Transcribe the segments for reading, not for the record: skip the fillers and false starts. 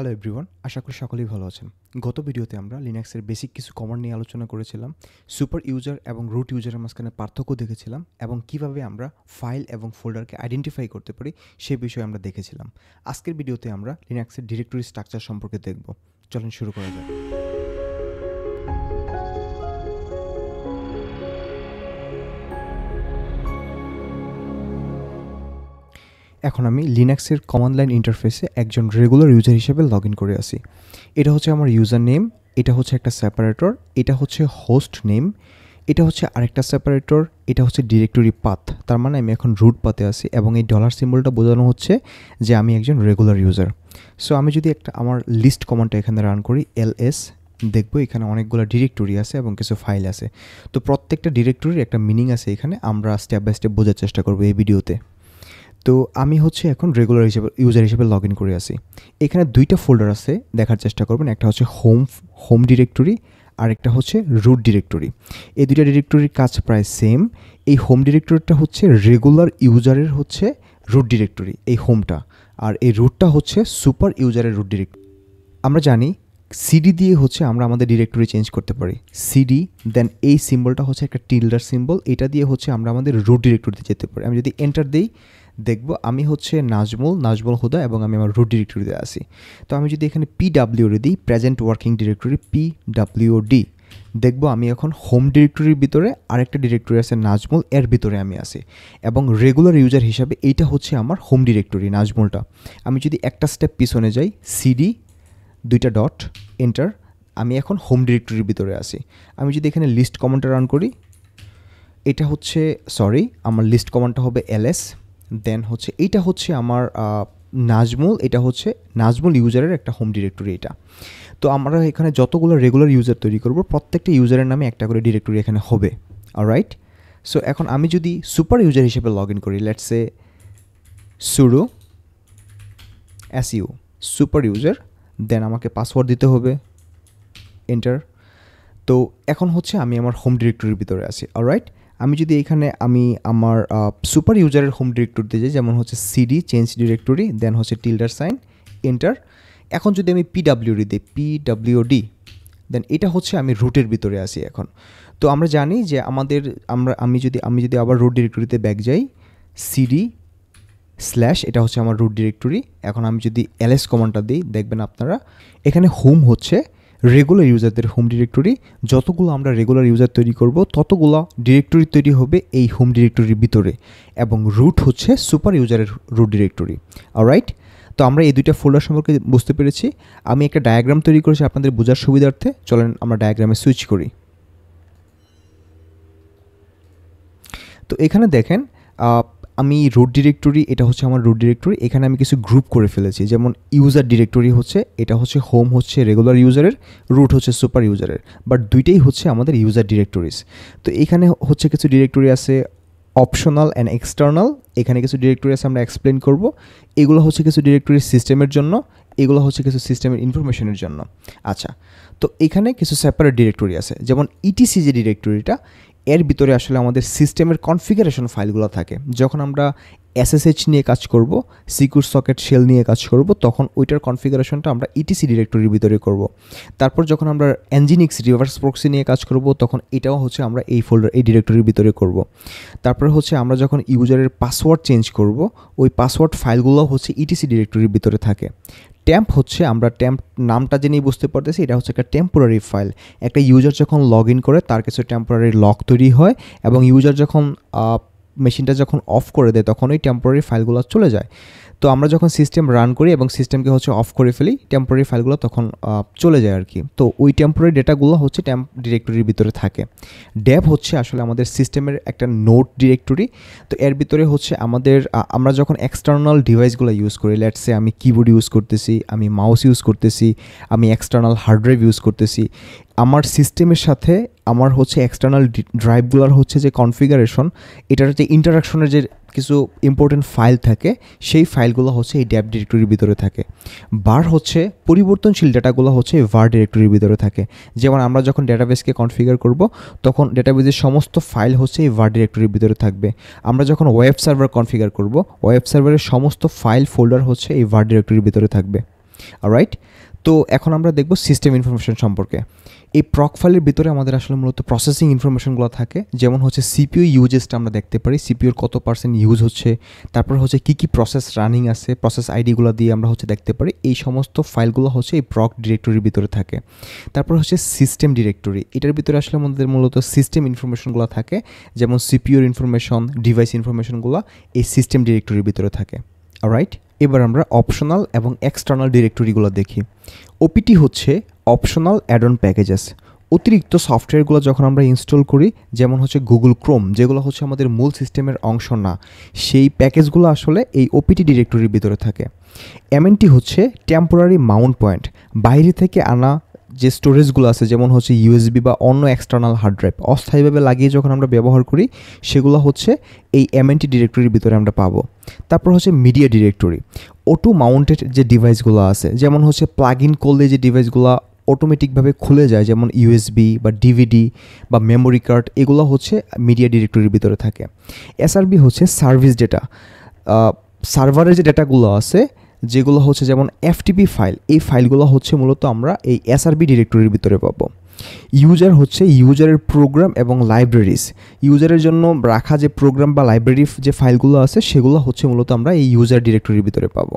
Hello everyone, আশা করি সকলেই ভালো আছেন। গত ভিডিওতে আমরা লিনাক্সের বেসিক কিছু কমান্ড নিয়ে আলোচনা করেছিলাম, সুপার ইউজার এবং রুট ইউজারের মাঝখানে পার্থক্য দেখেছিলাম এবং কিভাবে আমরা ফাইল এবং ফোল্ডারকে আইডেন্টিফাই করতে পারি সে বিষয়ে আমরা দেখেছিলাম। আজকের ভিডিওতে আমরা লিনাক্সের ডিরেক্টরি স্ট্রাকচার সম্পর্কে দেখব। চলুন শুরু করা যাক। এখন আমি লিনাক্সের কমান্ড লাইন ইন্টারফেসে একজন রেগুলার ইউজার হিসেবে লগ ইন করে আসি। এটা হচ্ছে আমার ইউজার নেম, এটা হচ্ছে একটা সেপারেটর, এটা হচ্ছে হোস্ট নেম, এটা হচ্ছে আরেকটা সেপারেটর, এটা হচ্ছে ডিরেক্টরি পাথ। তার মানে আমি এখন রুট পাথে আছি এবং এই ডলার সিম্বলটা বোঝানো হচ্ছে যে আমি একজন রেগুলার ইউজার। সো আমি যদি একটা আমার লিস্ট কমান্ডটা এখানে রান করি ls, দেখবো এখানে অনেকগুলো ডিরেক্টরি আছে এবং কিছু ফাইল আছে। তো প্রত্যেকটা ডিরেক্টরির একটা মিনিং আছে, এখানে আমরা স্টেপ বাই স্টেপ বোঝার চেষ্টা করবো এই ভিডিওতে। তো আমি হচ্ছে এখন রেগুলার ইউজার হিসেবে লগ ইন করে আসি। এখানে দুইটা ফোল্ডার আছে, দেখার চেষ্টা করবেন। একটা হচ্ছে হোম ডিরেক্টরি আর একটা হচ্ছে রুট ডিরেক্টরি। এই দুইটা ডিরেক্টরির কাজ প্রায় সেম। এই হোম ডিরেক্টরিটা হচ্ছে রেগুলার ইউজারের হচ্ছে রুট ডিরেক্টরি, এই হোমটা, আর এই রুটটা হচ্ছে সুপার ইউজারের রুট ডিরেক্টরি। আমরা জানি সিডি দিয়ে হচ্ছে আমরা আমাদের ডিরেক্টরি চেঞ্জ করতে পারি। সিডি দেন এই সিম্বলটা হচ্ছে একটা টিল্ডার সিম্বল, এটা দিয়ে হচ্ছে আমরা আমাদের রুট ডিরেক্টরিতে যেতে পারি। আমি যদি এন্টার দিই দেখবো আমি হচ্ছে নাজমুল হুদা এবং আমি আমার রুট ডিরেক্টরিতে আসি। তো আমি যদি এখানে PWD দিই, প্রেজেন্ট ওয়ার্কিং ডিরেক্টরি PWD, দেখবো আমি এখন হোম ডিরেক্টরির ভিতরে আরেকটা ডিরেক্টরি আছে নাজমুল, এর ভিতরে আমি আসি এবং রেগুলার ইউজার হিসাবে এইটা হচ্ছে আমার হোম ডিরেক্টরি নাজমুলটা। আমি যদি একটা স্টেপ পিছনে যাই, সিডি দুইটা ডট এন্টার, আমি এখন হোম ডিরেক্টরির ভিতরে আসি। আমি যদি এখানে লিস্ট কমান্ডটা রান করি, এটা হচ্ছে আমার লিস্ট কমান্ডটা হবে ls, দেন হচ্ছে এইটা হচ্ছে আমার নাজমুল, এটা হচ্ছে নাজমুল ইউজারের একটা হোম ডিরেক্টরি এটা। তো আমরা এখানে যতগুলো রেগুলার ইউজার তৈরি করব প্রত্যেকটা ইউজারের নামে একটা করে ডিরেক্টরি এখানে হবে। অলরাইট, সো এখন আমি যদি সুপার ইউজার হিসেবে লগ ইন করি, let's say sudo su super user, then আমাকে পাসওয়ার্ড দিতে হবে, এন্টার। তো এখন হচ্ছে আমি আমার হোম ডিরেক্টরির ভিতরে আছি। অলরাইট, আমি যদি এখানে আমি আমার সুপার ইউজারের হোম ডিরেক্টরিতে যাই, যেমন হচ্ছে সিডি চেঞ্জ ডিরেক্টরি, দেন হচ্ছে টিল্ডার সাইন, এন্টার। এখন যদি আমি PWD দিই, PWD, দেন এটা হচ্ছে আমি রুটের ভিতরে আসি এখন। তো আমরা জানি যে আমি যদি আবার রুট ডিরেক্টরিতে ব্যাক যাই, সিডি স্ল্যাশ, এটা হচ্ছে আমার রুট ডিরেক্টরি। এখন আমি যদি ls কমান্ডটা দিই, দেখবেন আপনারা এখানে হোম হচ্ছে রেগুলার ইউজারদের হোম ডিরেক্টরি। যতগুলো আমরা রেগুলার ইউজার তৈরি করব ততগুলো ডিরেক্টরি তৈরি হবে এই হোম ডিরেক্টরির ভিতরে, এবং রুট হচ্ছে সুপার ইউজারের রুট ডিরেক্টরি। অলরাইট, তো আমরা এই দুইটা ফোল্ডার সম্পর্কে বুঝতে পেরেছি। আমি একটা ডায়াগ্রাম তৈরি করেছি আপনাদের বোঝার সুবিধার্থে, চলেন আমরা ডায়াগ্রামে সুইচ করি। তো এখানে দেখেন আমি রুট ডিরেক্টরি, এটা হচ্ছে আমার রুট ডিরেক্টরি, এখানে আমি কিছু গ্রুপ করে ফেলেছি। যেমন ইউজার ডিরেক্টরি হচ্ছে, এটা হচ্ছে হোম হচ্ছে রেগুলার ইউজারের, রুট হচ্ছে সুপার ইউজারের, বাট দুইটাই হচ্ছে আমাদের ইউজার ডিরেক্টরিজ। তো এখানে হচ্ছে কিছু ডিরেক্টরি আছে অপশনাল অ্যান্ড এক্সটার্নাল, এখানে কিছু ডিরেক্টরি আছে আমরা এক্সপ্লেন করব। এগুলো হচ্ছে কিছু ডিরেক্টরি সিস্টেমের জন্য, এগুলো হচ্ছে কিছু সিস্টেমের ইনফরমেশনের জন্য। আচ্ছা, তো এখানে কিছু সেপারেট ডিরেক্টরি আছে, যেমন ইটিসি যে ডিরেক্টরিটা, এর ভিতরে আসলে আমাদের সিস্টেমের কনফিগারেশন ফাইলগুলো থাকে। যখন আমরা SSH নিয়ে কাজ করব, সিকিউর সকেট শেল নিয়ে কাজ করব, তখন ওইটার কনফিগারেশনটা আমরা ইটিসি ডিরেক্টরির ভিতরে করব। তারপর যখন আমরা Nginx রিভার্স প্রক্সি নিয়ে কাজ করব, তখন এটাও হচ্ছে আমরা এই ডিরেক্টরির ভিতরে করব। তারপরে হচ্ছে আমরা যখন ইউজারের পাসওয়ার্ড চেঞ্জ করব, ওই পাসওয়ার্ড ফাইলগুলো হচ্ছে ইটিসি ডিরেক্টরির ভিতরে থাকে। ট্যাম্প হচ্ছে, আমরা ট্যাম্প নামটা জেনেই বুঝতে পারতেছি, এটা হচ্ছে একটা টেম্পোরারি ফাইল। একটা ইউজার যখন লগ ইন করে তার কিছু টেম্পোরারি লক তৈরি হয়, এবং ইউজার যখন মেশিনটা যখন অফ করে দেয় তখন ওই টেম্পোরারি ফাইলগুলো চলে যায়। তো আমরা যখন সিস্টেম রান করি এবং সিস্টেমকে হচ্ছে অফ করে ফেলি, টেম্পোরারি ফাইলগুলো তখন চলে যায় আর কি। তো ওই টেম্পোরারি ডেটাগুলো হচ্ছে ট্যাম্প ডিরেক্টরির ভিতরে থাকে। ডেভ হচ্ছে আসলে আমাদের সিস্টেমের একটা নোট ডিরেক্টরি। তো এর ভিতরে হচ্ছে আমরা যখন এক্সটার্নাল ডিভাইসগুলো ইউজ করি, লেটস সে আমি কিবোর্ড ইউজ করতেছি, আমি মাউস ইউজ করতেছি, আমি এক্সটার্নাল হার্ড ড্রাইভ ইউজ করতেছি, আমার সিস্টেমের সাথে আমার হচ্ছে এক্সটার্নাল ড্রাইভগুলোর হচ্ছে যে কনফিগারেশন, এটার যে ইন্টারাকশনের যে কিছু ইম্পর্টেন্ট ফাইল থাকে, সেই ফাইলগুলো হচ্ছে এই ডেভ ডিরেক্টরির ভিতরে থাকে। বার হচ্ছে পরিবর্তনশীল ডেটাগুলো হচ্ছে var ডিরেক্টরির ভিতরে থাকে। যেমন আমরা যখন ডেটাবেসকে কনফিগার করব, তখন ডেটাবেসের সমস্ত ফাইল হচ্ছে এই var ডিরেক্টরির ভিতরে থাকবে। আমরা যখন ওয়েব সার্ভার কনফিগার করব, ওয়েব সার্ভারের সমস্ত ফাইল ফোল্ডার হচ্ছে এই var ডিরেক্টরির ভিতরে থাকবে। অলরাইট, তো এখন আমরা দেখব সিস্টেম ইনফরমেশন সম্পর্কে। এই প্রক ফাইলের ভিতরে আমাদের আসলে মূলত প্রসেসিং ইনফরমেশনগুলো থাকে, যেমন হচ্ছে সিপিইউ ইউজেসটা আমরা দেখতে পারি, সিপিইউর কত পার্সেন্ট ইউজ হচ্ছে, তারপর হচ্ছে কী প্রসেস রানিং আছে, প্রসেস আইডিগুলো দিয়ে আমরা হচ্ছে দেখতে পারি। এই সমস্ত ফাইলগুলো হচ্ছে এই প্রক ডিরেক্টরির ভিতরে থাকে। তারপর হচ্ছে সিস্টেম ডিরেক্টরি, এটার ভিতরে আসলে আমাদের মূলত সিস্টেম ইনফরমেশনগুলো থাকে, যেমন সিপিইউর ইনফরমেশন, ডিভাইস ইনফরমেশনগুলো এই সিস্টেম ডিরেক্টরির ভিতরে থাকে। অলরাইট, এবার আমরা অপশনাল এবং এক্সটার্নাল ডিরেক্টরিগুলো দেখি। ওপিটি হচ্ছে অপশনাল অ্যাড অন প্যাকেজেস। অতিরিক্ত সফটওয়্যারগুলো যখন আমরা ইনস্টল করি, যেমন হচ্ছে গুগল ক্রোম, যেগুলো হচ্ছে আমাদের মূল সিস্টেমের অংশ না, সেই প্যাকেজগুলো আসলে এই ওপিটি ডিরেক্টরির ভিতরে থাকে। এমএনটি হচ্ছে টেম্পোরারি মাউন্ট পয়েন্ট, বাইরে থেকে আনা যে স্টোরেজগুলো আছে, যেমন হচ্ছে ইউএসবি বা অন্য এক্সটার্নাল হার্ড ড্রাইভ, অস্থায়ীভাবে লাগিয়ে যখন আমরা ব্যবহার করি, সেগুলো হচ্ছে এই এমএনটি ডিরেক্টরির ভিতরে আমরা পাবো। তারপর হচ্ছে মিডিয়া ডিরেক্টরি, অটো মাউন্টেড যে ডিভাইসগুলো আছে, যেমন হচ্ছে প্লাগ ইন করলে যে ডিভাইসগুলো অটোমেটিকভাবে খুলে যায়, যেমন ইউএসবি বা ডিভিডি বা মেমোরি কার্ড, এগুলো হচ্ছে মিডিয়া ডিরেক্টরির ভিতরে থাকে। এসআরবি হচ্ছে সার্ভিস ডেটা, সার্ভারের যে ডেটাগুলো আছে, যেগুলো হচ্ছে যেমন এফটিপি ফাইল, এই ফাইলগুলো হচ্ছে মূলত আমরা এই এসআরবি ডিরেক্টরির ভিতরে পাবো। ইউজার হচ্ছে ইউজারের প্রোগ্রাম এবং লাইব্রেরিজ, ইউজারের জন্য রাখা যে প্রোগ্রাম বা লাইব্রেরি যে ফাইলগুলো আছে, সেগুলো হচ্ছে মূলত আমরা এই ইউজার ডিরেক্টরির ভিতরে পাবো।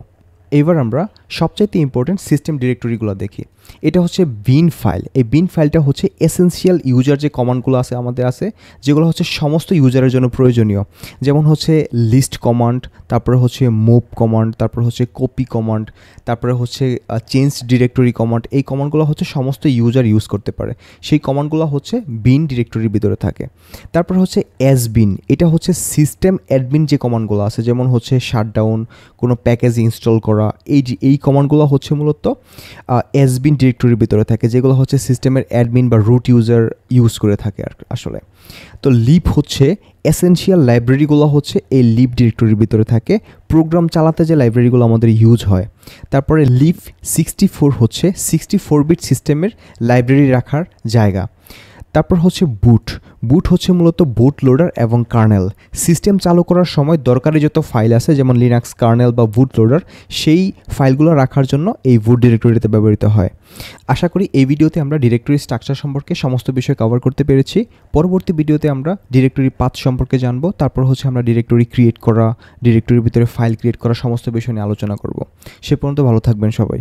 এবার আমরা সবচাইতে ইম্পর্টেন্ট সিস্টেম ডিরেক্টরিগুলো দেখি। এটা হচ্ছে বিন ফাইল। এই বিন ফাইলটা হচ্ছে এসেনশিয়াল ইউজার যে কমান্ডগুলো আছে আমাদের আছে, যেগুলো হচ্ছে সমস্ত ইউজারের জন্য প্রয়োজনীয়, যেমন হচ্ছে লিস্ট কমান্ড, তারপরে হচ্ছে মুভ কমান্ড, তারপরে হচ্ছে কপি কমান্ড, তারপরে হচ্ছে চেঞ্জ ডিরেক্টরি কমান্ড। এই কমান্ডগুলো হচ্ছে সমস্ত ইউজার ইউজ করতে পারে, সেই কমান্ডগুলো হচ্ছে বিন ডিরেক্টরির ভিতরে থাকে। তারপর হচ্ছে এস বিন, এটা হচ্ছে সিস্টেম অ্যাডমিন যে কমান্ডগুলো আছে, যেমন হচ্ছে শাটডাউন, কোনো প্যাকেজ ইনস্টল করা, এই কমান্ডগুলো হচ্ছে মূলত এস বিন ডিরেক্টরির ভিতরে থাকে, যেগুলো হচ্ছে সিস্টেমের অ্যাডমিন বা রুট ইউজার ইউজ করে থাকে আসলে। তো লিপ হচ্ছে এসেনশিয়াল লাইব্রেরিগুলো হচ্ছে এই লিপ ডিরেক্টরির ভিতরে থাকে, প্রোগ্রাম চালাতে যে লাইব্রেরিগুলো আমাদের ইউজ হয়। তারপরে লিপ 64 হচ্ছে 64 বিট সিস্টেমের লাইব্রেরি রাখার জায়গা। তারপর হচ্ছে বুট হচ্ছে মূলত বুট লোডার এবং কার্নেল, সিস্টেম চালু করার সময় দরকারি যত ফাইল আছে, যেমন লিনাক্স কার্নেল বা বুট লোডার, সেই ফাইলগুলো রাখার জন্য এই বুট ডিরেক্টরিতে ব্যবহৃত হয়। আশা করি এই ভিডিওতে আমরা ডিরেক্টরি স্ট্রাকচার সম্পর্কে সমস্ত বিষয় কভার করতে পেরেছি। পরবর্তী ভিডিওতে আমরা ডিরেক্টরি পাথ সম্পর্কে জানবো, তারপর হচ্ছে আমরা ডিরেক্টরি ক্রিয়েট করা, ডিরেক্টরির ভিতরে ফাইল ক্রিয়েট করা, সমস্ত বিষয় নিয়ে আলোচনা করব। সে পর্যন্ত ভালো থাকবেন সবাই।